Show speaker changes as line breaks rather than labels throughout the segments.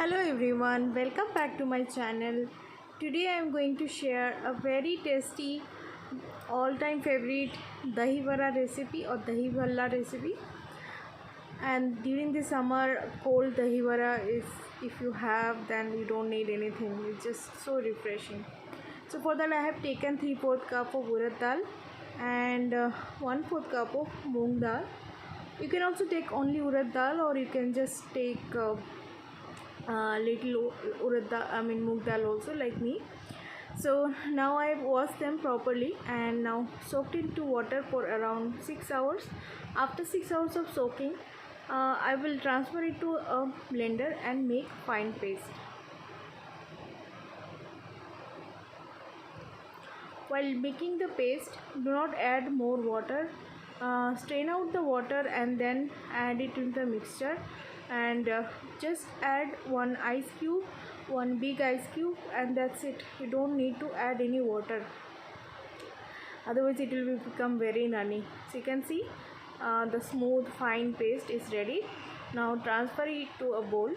Hello everyone, welcome back to my channel. Today I am going to share a very tasty all-time favorite Dahi Vada recipe or Dahi Bhalla recipe. And during the summer, cold Dahi Vada is, if you have, then you don't need anything. It's just so refreshing. So for that I have taken 3/4 cup of Urad Dal and 1/4 cup of Moong Dal. You can also take only Urad Dal, or you can just take little urad dal, moong dal also, like me. So now I have washed them properly and now soaked into water for around 6 hours. After 6 hours of soaking, I will transfer it to a blender and make fine paste. While making the paste, do not add more water. Strain out the water and then add it into the mixture, and just add one ice cube, one big ice cube, and that's it. You don't need to add any water, otherwise it will become very runny. So you can see the smooth fine paste is ready. Now transfer it to a bowl.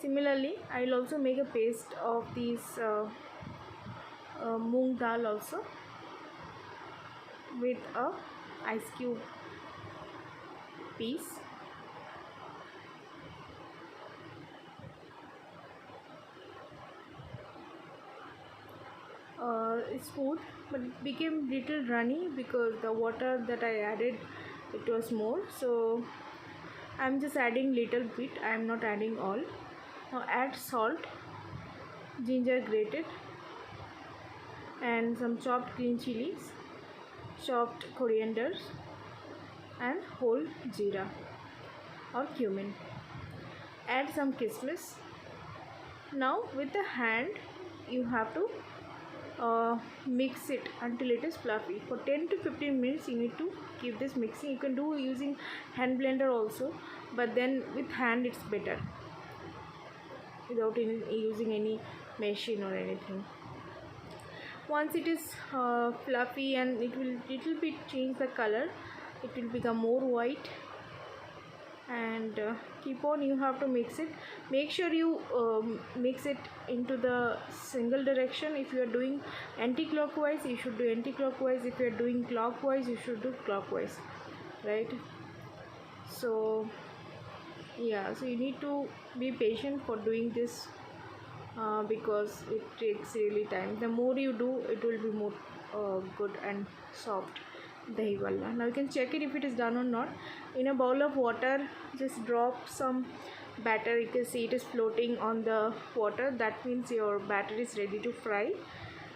Similarly, I will also make a paste of these moong dal also with a ice cube piece. It's smooth, but it became little runny because the water that I added, it was more. So I'm just adding little bit, I am not adding all. Now add salt, ginger grated, and some chopped green chilies, chopped coriander, and whole jeera or cumin. Add some kismis. Now with the hand you have to mix it until it is fluffy. For 10 to 15 minutes you need to keep this mixing. You can do using hand blender also, but then with hand it's better, without using any machine or anything. Once it is fluffy and it will little bit change the color, it will become more white, and keep on, you have to mix it. Make sure you mix it into the single direction. If you are doing anti-clockwise, you should do anti-clockwise. If you are doing clockwise, you should do clockwise, right? So yeah, so you need to be patient for doing this because it takes really time. The more you do, it will be more good and soft dahi valla. Now you can check it if it is done or not. In a bowl of water, just drop some batter. You can see it is floating on the water. That means your batter is ready to fry.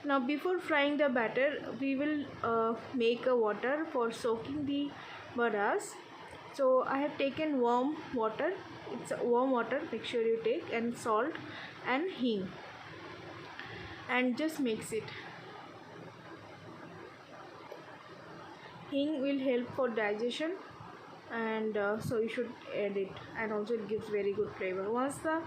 Now before frying the batter, we will make a water for soaking the vadas. So I have taken warm water. It's warm water, make sure you take, and salt and hing, and just mix it. Hing will help for digestion, and so you should add it, and also it gives very good flavor. Once the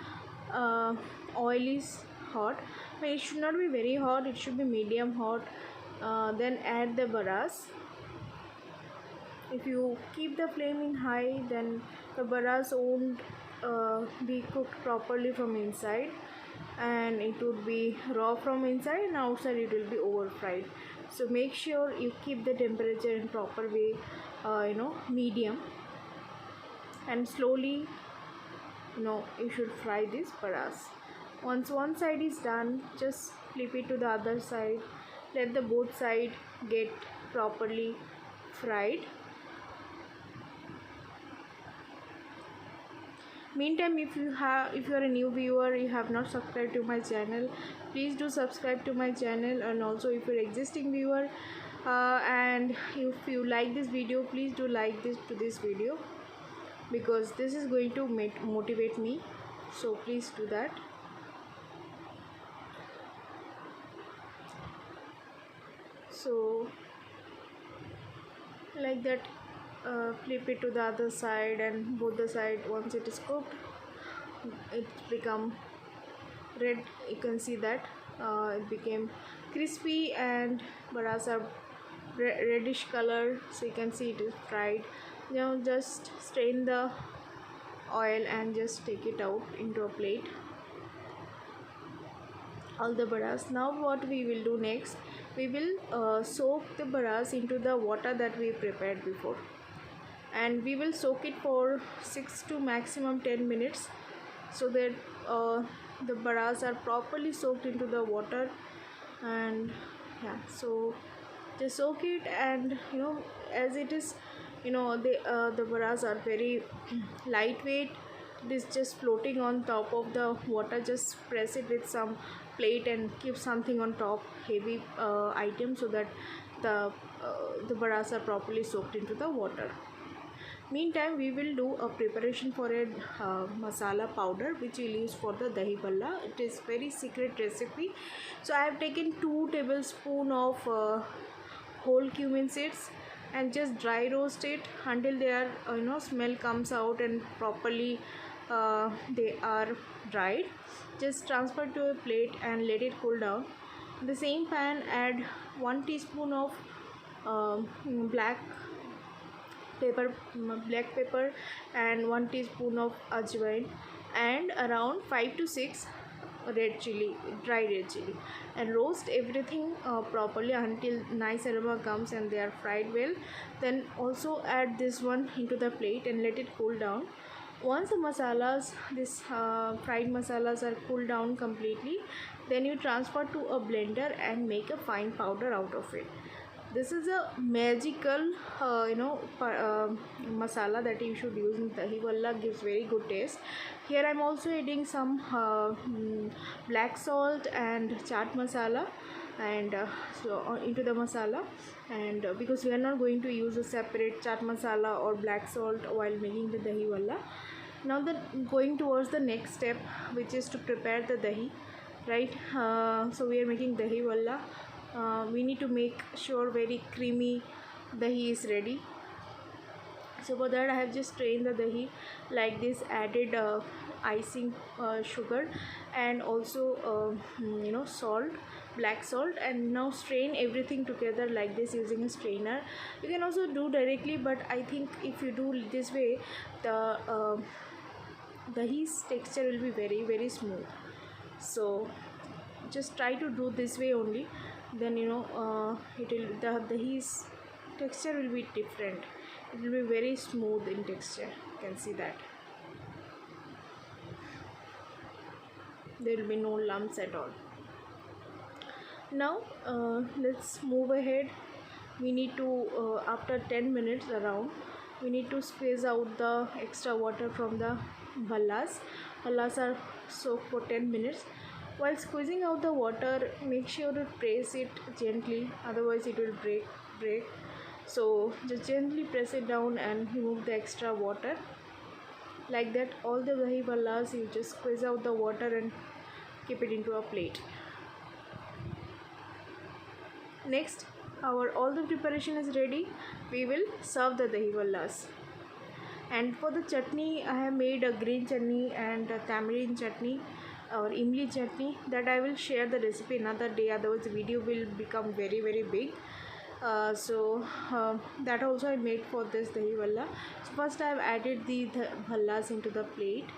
oil is hot, it should not be very hot, it should be medium hot. Then add the vadas. If you keep the flame in high, then the vadas won't be cooked properly from inside, and it would be raw from inside, and outside it will be over fried. So make sure you keep the temperature in proper way, medium, and slowly you should fry these vadas. Once one side is done, just flip it to the other side. Let the both side get properly fried. Meantime, if you are a new viewer, you have not subscribed to my channel, please do subscribe to my channel. And also if you're existing viewer and if you like this video, please do like this video, because this is going to motivate me. So please do that. So like that, flip it to the other side, and both the side, once it is cooked, it become red. You can see that it became crispy, and vadas are reddish color, so you can see it is fried. Now just strain the oil and just take it out into a plate, all the baras. Now what we will do next, we will soak the baras into the water that we prepared before, and we will soak it for 6 to maximum 10 minutes, so that the baras are properly soaked into the water. And yeah, so just soak it, and as it is, the baras are very lightweight. It is just floating on top of the water. Just press it with some plate and keep something on top, heavy item, so that the baras are properly soaked into the water. Meantime, we will do a preparation for a masala powder which we'll use for the Dahi Bhalla. It is very secret recipe. So I have taken 2 tablespoons of whole cumin seeds and just dry roast it until their smell comes out and properly they are dried. Just transfer to a plate and let it cool down. In the same pan, add 1 teaspoon of black pepper and 1 teaspoon of ajwain, and around 5 to 6 dry red chili, and roast everything properly until nice aroma comes and they are fried well. Then also add this one into the plate and let it cool down. Once the masalas, this fried masalas are cooled down completely, then you transfer to a blender and make a fine powder out of it. This is a magical masala that you should use in Dahi Bhalla. Gives very good taste. Here I am also adding some black salt and chaat masala, and into the masala, and because we are not going to use a separate chaat masala or black salt while making the Dahi Bhalla. Now going towards the next step, which is to prepare the dahi, right? So we are making Dahi Bhalla. We need to make sure very creamy dahi is ready. So for that I have just strained the dahi like this, added icing sugar, and also salt, black salt, and now strain everything together like this using a strainer. You can also do directly, but I think if you do this way, the dahi's texture will be very very smooth. So just try to do this way only, then the dahi's texture will be different. It will be very smooth in texture. You can see that there will be no lumps at all. Now let's move ahead. We need to after 10 minutes around, we need to squeeze out the extra water from the bhallas. Bhallas are soaked for 10 minutes. While squeezing out the water, make sure to press it gently, otherwise it will break. So just gently press it down and remove the extra water. Like that, all the dahi bhallas, you just squeeze out the water and keep it into a plate. Next, all the preparation is ready. We will serve the dahi bhallas. And for the chutney, I have made a green chutney and a tamarind chutney or Imley Chutney, that I will share the recipe another day, otherwise the video will become very very big. That also I made for this Dahi Bhalla. So first I have added the bhallas into the plate,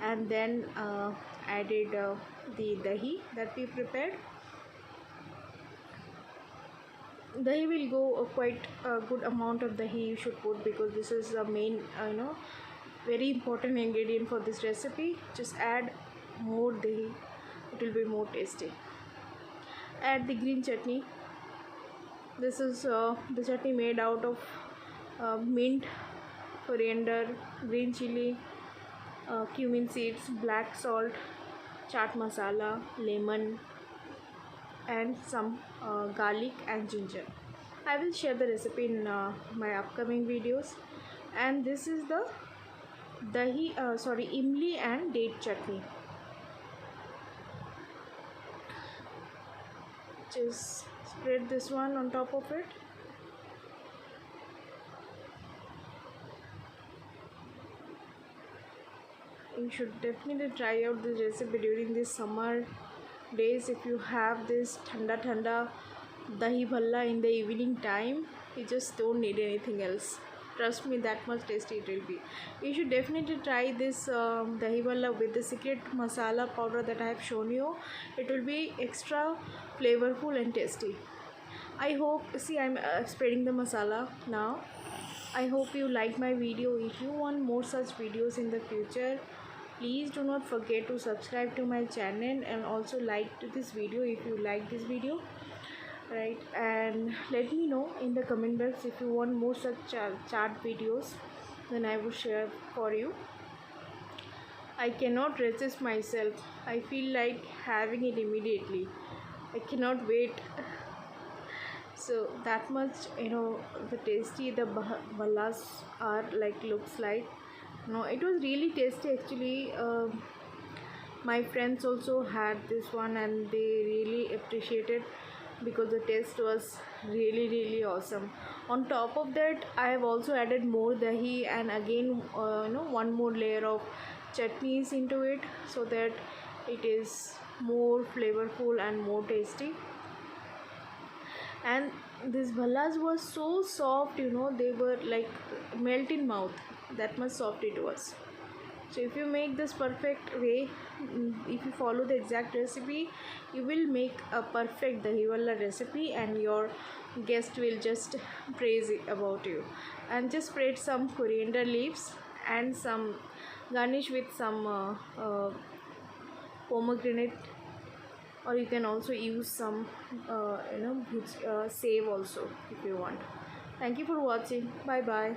and then added the dahi that we prepared. Dahi will go quite a good amount of dahi you should put, because this is the main very important ingredient for this recipe. Just add more dahi, it will be more tasty. Add the green chutney. This is the chutney made out of mint, coriander, green chili, cumin seeds, black salt, chaat masala, lemon, and some garlic and ginger. I will share the recipe in my upcoming videos. And this is the imli and date chutney. Just spread this one on top of it. You should definitely try out this recipe during these summer days. If you have this thanda dahi bhalla in the evening time, you just don't need anything else. Trust me, that much tasty it will be. You should definitely try this dahi bhalla with the secret masala powder that I have shown you. It will be extra flavorful and tasty. I hope, see, I'm spreading the masala now. I hope you like my video. If you want more such videos in the future, please do not forget to subscribe to my channel and also like to this video if you like this video, right? And let me know in the comment box if you want more such chart videos, then I will share for you. I cannot resist myself. I feel like having it immediately. I cannot wait. So that much, the tasty the ballas are, like, looks like. No, it was really tasty actually. My friends also had this one and they really appreciated because the taste was really really awesome. On top of that, I have also added more dahi and again one more layer of chutneys into it, so that it is more flavorful and more tasty. And these bhallas were so soft, they were like melt in mouth, that much soft it was. So if you make this perfect way, if you follow the exact recipe, you will make a perfect dahi bhalla recipe and your guest will just praise it about you. And just spread some coriander leaves and some garnish with some pomegranate, or you can also use some save also if you want. Thank you for watching. Bye bye.